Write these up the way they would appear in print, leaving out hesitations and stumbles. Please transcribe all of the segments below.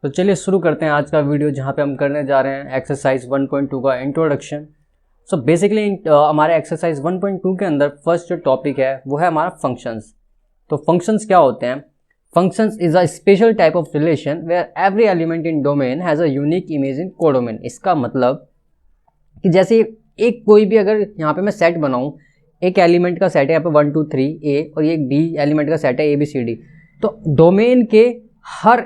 तो चलिए शुरू करते हैं आज का वीडियो, जहाँ पे हम करने जा रहे हैं एक्सरसाइज 1.2 का इंट्रोडक्शन। सो बेसिकली हमारे एक्सरसाइज 1.2 के अंदर फर्स्ट जो टॉपिक है वो है हमारा फंक्शंस। तो फंक्शंस क्या होते हैं? Functions is a special type of relation where every element in domain has a unique image in codomain. इसका मतलब कि जैसे एक कोई भी अगर यहाँ पे मैं सेट बनाऊँ, एक एलिमेंट का सेट है यहाँ पे 1 2 3 ए और ये एक बी एलिमेंट का सेट है ABCD। तो डोमेन के हर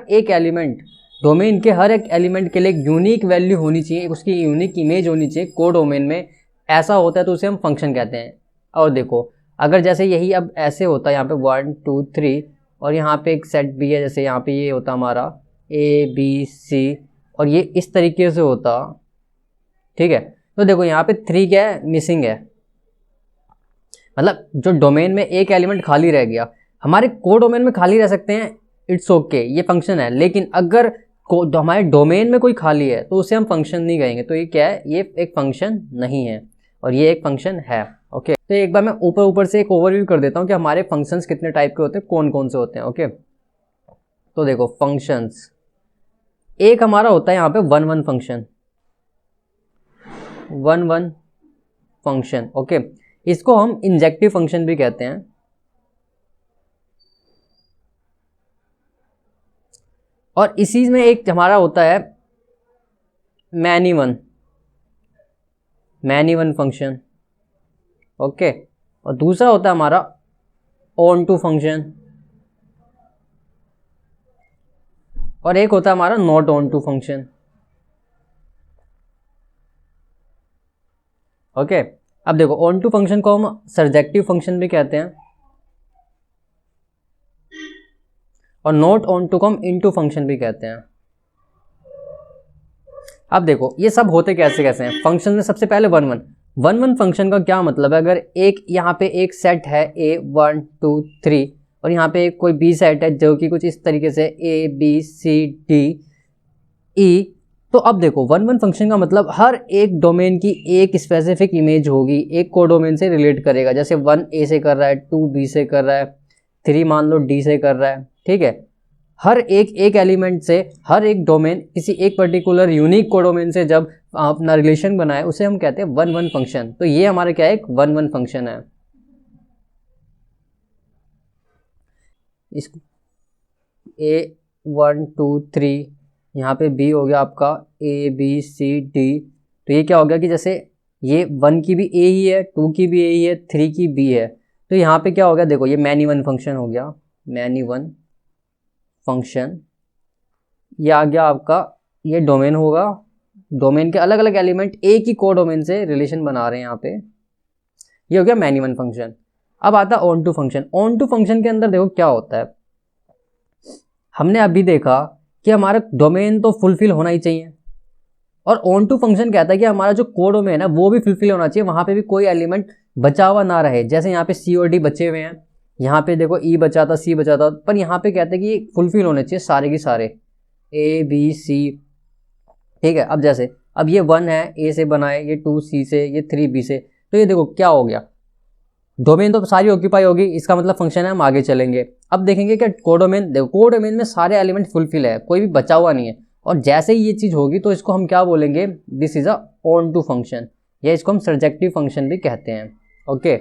एक एलिमेंट के लिए एक यूनिक वैल्यू होनी चाहिए, उसकी यूनिक इमेज होनी चाहिए कोडोमेन में। ऐसा होता है तो उसे हम फंक्शन कहते हैं। और देखो अगर जैसे यही अब ऐसे होता है यहाँ पे 1 2 3 और यहाँ पे एक सेट भी है, जैसे यहाँ पे ये होता हमारा ABC और ये इस तरीके से होता, ठीक है। तो देखो यहाँ पे 3 क्या है, मिसिंग है, मतलब जो डोमेन में एक एलिमेंट खाली रह गया। हमारे कोडोमेन में खाली रह सकते हैं, इट्स ओके, ये फंक्शन है। लेकिन अगर हमारे डोमेन में कोई खाली है तो उसे हम फंक्शन नहीं कहेंगे। तो ये क्या है, ये एक फंक्शन नहीं है और ये एक फंक्शन है। ओके, तो एक बार मैं ऊपर से एक ओवरव्यू कर देता हूँ कि हमारे फंक्शंस कितने टाइप के होते हैं, कौन कौन से होते हैं। ओके, तो देखो फंक्शंस, एक हमारा होता है यहाँ पे 1 1 फंक्शन, 1 1 फंक्शन। ओके, इसको हम इंजेक्टिव फंक्शन भी कहते हैं। और इसी में एक हमारा होता है मैनी वन फंक्शन। ओके, और दूसरा होता है हमारा ऑन टू फंक्शन और एक होता है हमारा not onto function. Okay, अब देखो ऑन टू फंक्शन को हम सर्जेक्टिव फंक्शन भी कहते हैं और नॉट ऑन टू को हम इनटू फंक्शन भी कहते हैं। अब देखो ये सब होते कैसे कैसे हैं फंक्शन में। सबसे पहले 1 1 फंक्शन का क्या मतलब है? अगर एक यहाँ पे एक सेट है A 1 2 3 और यहाँ पे कोई B सेट है जो कि कुछ इस तरीके से ABCDE, तो अब देखो 1 1 फंक्शन का मतलब हर एक डोमेन की एक स्पेसिफिक इमेज होगी, एक कोडोमेन से रिलेट करेगा। जैसे 1 A से कर रहा है, 2 B से कर रहा है, 3 मान लो D से कर रहा है, ठीक है। हर एक एलिमेंट से हर एक डोमेन किसी एक पर्टिकुलर यूनिक कोडोमेन से जब अपना रिलेशन बनाए उसे हम कहते हैं 1 1 फंक्शन। तो ये हमारा क्या है, एक 1 1 फंक्शन है। इसको A 1 2 3 यहाँ पे B हो गया आपका ABCD। तो ये क्या हो गया कि जैसे ये 1 की भी A ही है, 2 की भी A ही है, 3 की B है। तो यहाँ पे क्या हो गया, देखो ये मैनी वन फंक्शन हो गया, मैनी वन फंक्शन। ये आ गया आपका, ये डोमेन होगा, डोमेन के अलग अलग एलिमेंट एक ही कोडोमेन से रिलेशन बना रहे हैं यहाँ पे। ये हो गया मैनी वन फंक्शन। अब आता है onto function. Onto function के अंदर देखो क्या होता है, हमने अभी देखा कि हमारा डोमेन तो फुलफिल होना ही चाहिए और ऑन टू फंक्शन कहता है कि हमारा जो कोडोमेन है वो भी फुलफिल होना चाहिए, वहां पे भी कोई एलिमेंट बचा हुआ ना रहे। जैसे यहाँ पे C और D बचे हुए हैं, यहाँ पे देखो E बचा था, C बचा था, पर यहाँ पे कहते हैं कि फुलफिल होने चाहिए सारे के सारे ABC, ठीक है। अब जैसे अब ये 1 है A से बना है, ये 2 C से, ये 3 B से। तो ये देखो क्या हो गया, डोमेन तो सारी ऑक्यूपाई होगी, इसका मतलब फंक्शन है, हम आगे चलेंगे। अब देखेंगे कि कोडोमेन, देखो कोडोमेन में सारे एलिमेंट फुलफिल है, कोई भी बचा हुआ नहीं है। और जैसे ही ये चीज़ होगी तो इसको हम क्या बोलेंगे, this is a onto function, या इसको हम सर्जेक्टिव फंक्शन भी कहते हैं। ओके,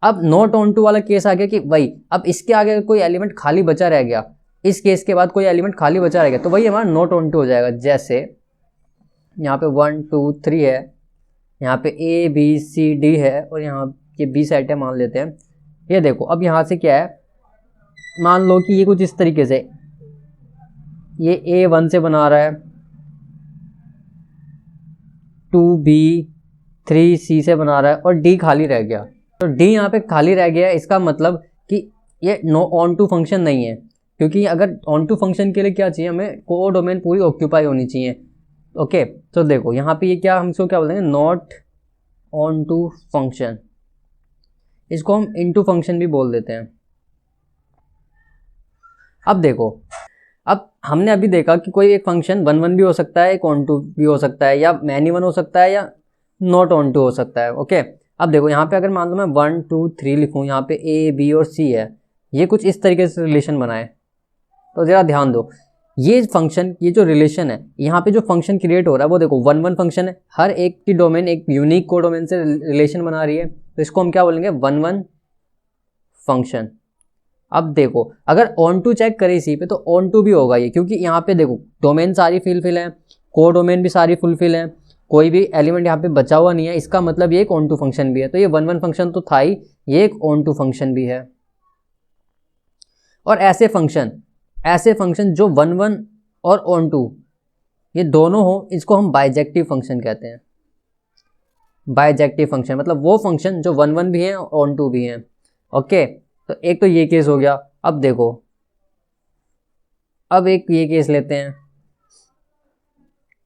अब नॉट ऑन टू वाला केस आ गया कि वही, अब इसके आगे कोई एलिमेंट खाली बचा रह गया, इस केस के बाद कोई एलिमेंट खाली बचा रह गया, तो वही हमारा नॉट ऑन टू हो जाएगा। जैसे यहाँ पे 1 2 3 है, यहाँ पे ABCD है और यहाँ ये B सेट है मान लेते हैं। ये देखो अब यहाँ से क्या है, मान लो कि ये कुछ इस तरीके से, ये A 1 से बना रहा है, 2B 3C से बना रहा है और D खाली रह गया। तो D यहाँ पे खाली रह गया है, इसका मतलब कि ये नो ऑन टू फंक्शन नहीं है, क्योंकि अगर ऑन टू फंक्शन के लिए क्या चाहिए, हमें कोडोमेन पूरी ऑक्यूपाई होनी चाहिए। ओके, तो देखो यहाँ पे ये क्या, हम इसको क्या बोलेंगे, नॉट ऑन टू फंक्शन। इसको हम इनटू फंक्शन भी बोल देते हैं। अब देखो, अब हमने अभी देखा कि कोई एक फंक्शन 1 1 भी हो सकता है, एक ऑन टू भी हो सकता है, या मैनी वन हो सकता है, या नॉट ऑन टू हो सकता है। ओके, अब देखो यहाँ पे अगर मान लो मैं 1 2 3 लिखूँ, यहाँ पे A B और C है, ये कुछ इस तरीके से रिलेशन बनाए, तो ज़रा ध्यान दो, ये फंक्शन, ये जो रिलेशन है, यहाँ पे जो फंक्शन क्रिएट हो रहा है वो देखो 1 1 फंक्शन है, हर एक की डोमेन एक यूनिक को डोमेन से रिलेशन बना रही है, तो इसको हम क्या बोलेंगे 1 1 फंक्शन। अब देखो अगर ऑन टू चेक करें इसी पे तो ऑन टू भी होगा ये, क्योंकि यहाँ पे देखो डोमेन सारी फुलफिल है, को डोमेन भी सारी फुलफिल है, कोई भी एलिमेंट यहाँ पे बचा हुआ नहीं है, इसका मतलब ये एक ऑन टू फंक्शन भी है। तो ये 1 1 फंक्शन तो था ही, ये एक ऑन टू फंक्शन भी है। और ऐसे फंक्शन जो 1 1 और ऑन टू ये दोनों हो, इसको हम बाइजेक्टिव फंक्शन कहते हैं। बाइजेक्टिव फंक्शन मतलब वो फंक्शन जो 1 1 भी है और ऑन टू भी है। ओके, तो एक तो ये केस हो गया। अब देखो, अब एक ये केस लेते हैं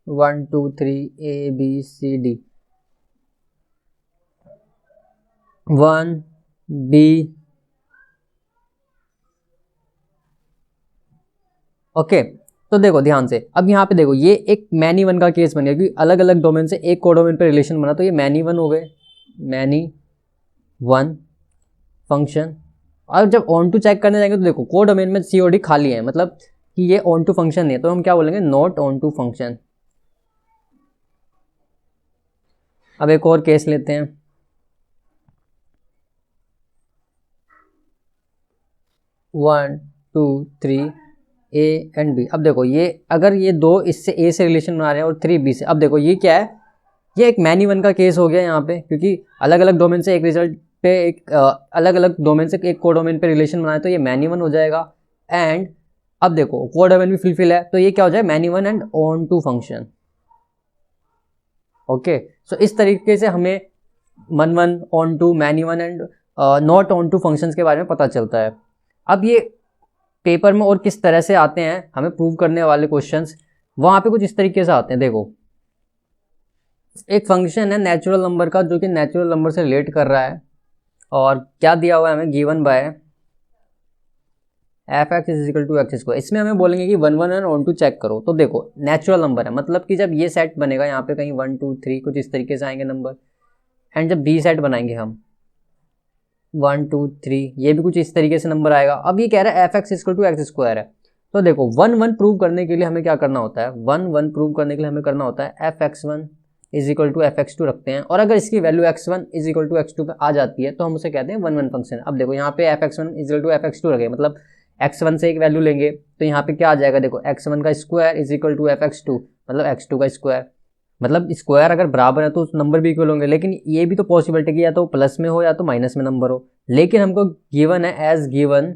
1 2 3 A B C D 1 B। Okay, तो देखो ध्यान से, अब यहाँ पे देखो ये एक मैनी वन का केस बन गया, क्योंकि अलग अलग डोमेन से एक कोडोमेन पे रिलेशन बना, तो ये मैनी वन हो गए, मैनी वन फंक्शन। और जब ऑन टू चेक करने जाएंगे तो देखो को डोमेन में COD खाली है, मतलब कि ये ऑन टू फंक्शन है, तो हम क्या बोलेंगे नॉट ऑन टू फंक्शन। अब एक और केस लेते हैं 1 2 3 A एंड B। अब देखो ये अगर ये दो इससे A से रिलेशन बना रहे हैं और 3 B से, अब देखो ये क्या है, ये एक मैनी वन का केस हो गया यहाँ पे, क्योंकि अलग अलग डोमेन से एक रिजल्ट पे एक अलग अलग डोमेन से एक कोडोमेन पे रिलेशन बनाए, तो ये मैनी वन हो जाएगा। एंड अब देखो कोडोमेन भी फुलफिल है, तो ये क्या हो जाएगा many one and onto function. Okay, so इस तरीके से हमें 1 1 onto, many one and not onto functions के बारे में पता चलता है। अब ये पेपर में और किस तरह से आते हैं हमें प्रूव करने वाले क्वेश्चंस, वहाँ पे कुछ इस तरीके से आते हैं। देखो एक फंक्शन है नेचुरल नंबर का, जो कि नेचुरल नंबर से रिलेट कर रहा है, और क्या दिया हुआ है हमें, गिवन बाय f(x) = x²। इसमें हमें बोलेंगे कि 1 1 एंड ऑन टू चेक करो। तो देखो नेचुरल नंबर है, मतलब कि जब ये सेट बनेगा यहाँ पे कहीं 1 2 3 कुछ इस तरीके से आएंगे नंबर, एंड जब बी सेट बनाएंगे हम 1 2 3 ये भी कुछ इस तरीके से नंबर आएगा। अब ये कह रहा है f(x) = x² है, तो देखो 1 1 प्रूव करने के लिए हमें क्या करना होता है, 1 1 प्रूव करने के लिए हमें करना होता है f(x1) = f(x2) रखते हैं, और अगर इसकी वैल्यू x1 = x2 पे आ जाती है तो हम उसे कहते हैं 1 1 फंक्शन। अब देखो यहाँ पे f(x1) = f(x2) रखे, मतलब x1 से एक वैल्यू लेंगे तो यहाँ पे क्या आ जाएगा, देखो x1 का स्क्वायर = f(x2), मतलब x2 का स्क्वायर, मतलब स्क्वायर अगर बराबर है तो उस नंबर भी इक्वल होंगे। लेकिन ये भी तो पॉसिबिलिटी कि या तो प्लस में हो या तो माइनस में नंबर हो, लेकिन हमको गिवन है as given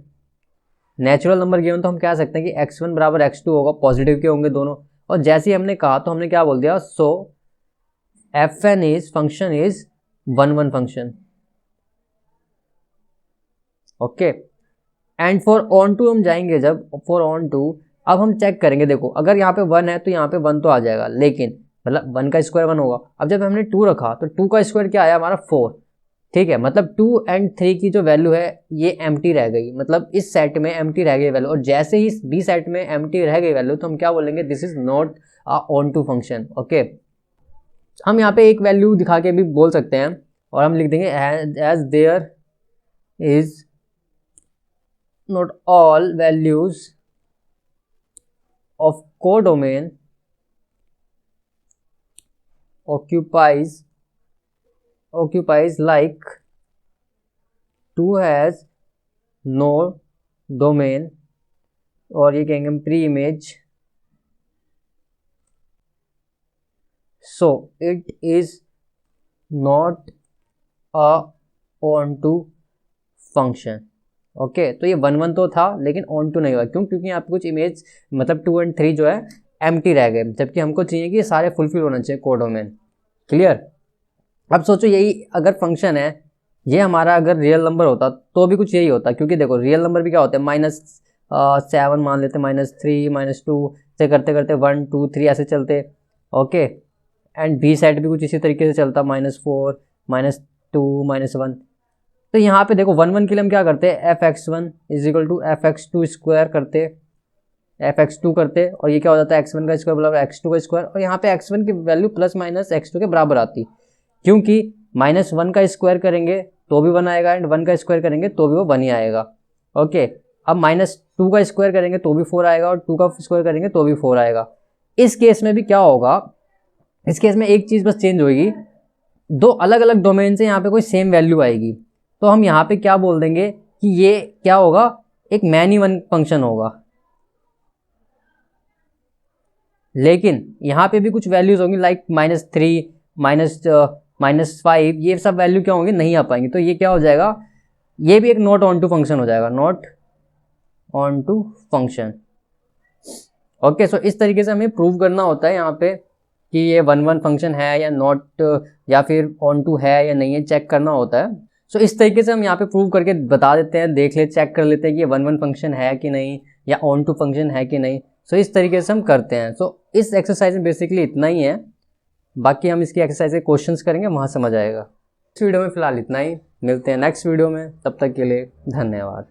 natural number given, तो हम कह सकते हैं कि x1 = x2 होगा, पॉजिटिव के होंगे दोनों। और जैसे ही हमने कहा तो हमने क्या बोल दिया, so fn is function is 1 1 function. Okay, and for onto हम जाएंगे, जब फॉर ऑन टू अब हम चेक करेंगे, देखो अगर यहाँ पे 1 है तो यहाँ पे 1 तो आ जाएगा, लेकिन मतलब 1 का स्क्वायर 1 होगा। अब जब हमने 2 रखा तो 2 का स्क्वायर क्या आया हमारा 4, ठीक है, मतलब 2 एंड 3 की जो वैल्यू है ये एम्प्टी रह गई, मतलब इस सेट में एम्प्टी रह गई वैल्यू, और जैसे ही बी सेट में एम्प्टी रह गई वैल्यू तो हम क्या बोलेंगे, this is not a onto function. Okay, हम यहाँ पे एक वैल्यू दिखा के भी बोल सकते हैं, और हम लिख देंगे as there is not all values of codomain occupies like 2 has no domain, और ये कहेंगे हम pre image, so it is not a onto function। Okay, तो ये 1 1 तो था लेकिन ऑन टू नहीं हुआ, क्यों, क्योंकि यहाँ पे कुछ इमेज मतलब 2 एंड 3 जो है एम्प्टी रह गए, जबकि हमको चाहिए कि ये सारे फुलफिल होना चाहिए कोडोमेन। क्लियर। अब सोचो यही अगर फंक्शन है, ये हमारा अगर रियल नंबर होता तो भी कुछ यही होता, क्योंकि देखो रियल नंबर भी क्या होते हैं, -7 मान लेते, -3 -2 से करते करते 1 2 3 ऐसे चलते। ओके, एंड बी सेट भी कुछ इसी तरीके से चलता, -4 -2 -1। तो यहाँ पे देखो 1 1 के लिए हम क्या करते हैं, f(x1) = f(x2) करते, f(x2) करते, और ये क्या हो जाता है x1 का स्क्वायर बराबर x2 का स्क्वायर, और यहाँ पे x1 की वैल्यू ± x2 के बराबर आती, क्योंकि -1 का स्क्वायर करेंगे तो भी 1 आएगा, एंड 1 का स्क्वायर करेंगे तो भी वो 1 ही आएगा। ओके, अब 2 का स्क्वायर करेंगे तो भी 4 आएगा और 2 का स्क्वायर करेंगे तो भी 4 आएगा। इस केस में भी क्या होगा, इस केस में एक चीज़ बस चेंज होगी, 2 अलग अलग डोमेन से यहाँ पे कोई सेम वैल्यू आएगी। तो हम यहाँ पे क्या बोल देंगे कि ये क्या होगा, एक मैनी वन फंक्शन होगा। लेकिन यहाँ पे भी कुछ वैल्यूज होंगी लाइक -3 -5, ये सब वैल्यू क्या होंगे, नहीं आ पाएंगे। तो ये क्या हो जाएगा, ये भी एक नॉट ऑन टू फंक्शन हो जाएगा, not onto function. Okay, so इस तरीके से हमें प्रूव करना होता है यहाँ पे कि ये 1 फंक्शन है या नॉट, या फिर ऑन टू है या नहीं है, चेक करना होता है। सो इस तरीके से हम यहाँ पे प्रूव करके बता देते हैं, देख ले, चेक कर लेते हैं कि ये 1 फंक्शन है कि नहीं या ऑन टू फंक्शन है कि नहीं। सो इस तरीके से हम करते हैं। सो इस एक्सरसाइज में बेसिकली इतना ही है, बाकी हम इसकी एक्सरसाइज के क्वेश्चंस करेंगे, वहाँ समझ आएगा। इस वीडियो में फिलहाल इतना ही, मिलते हैं नेक्स्ट वीडियो में, तब तक के लिए धन्यवाद।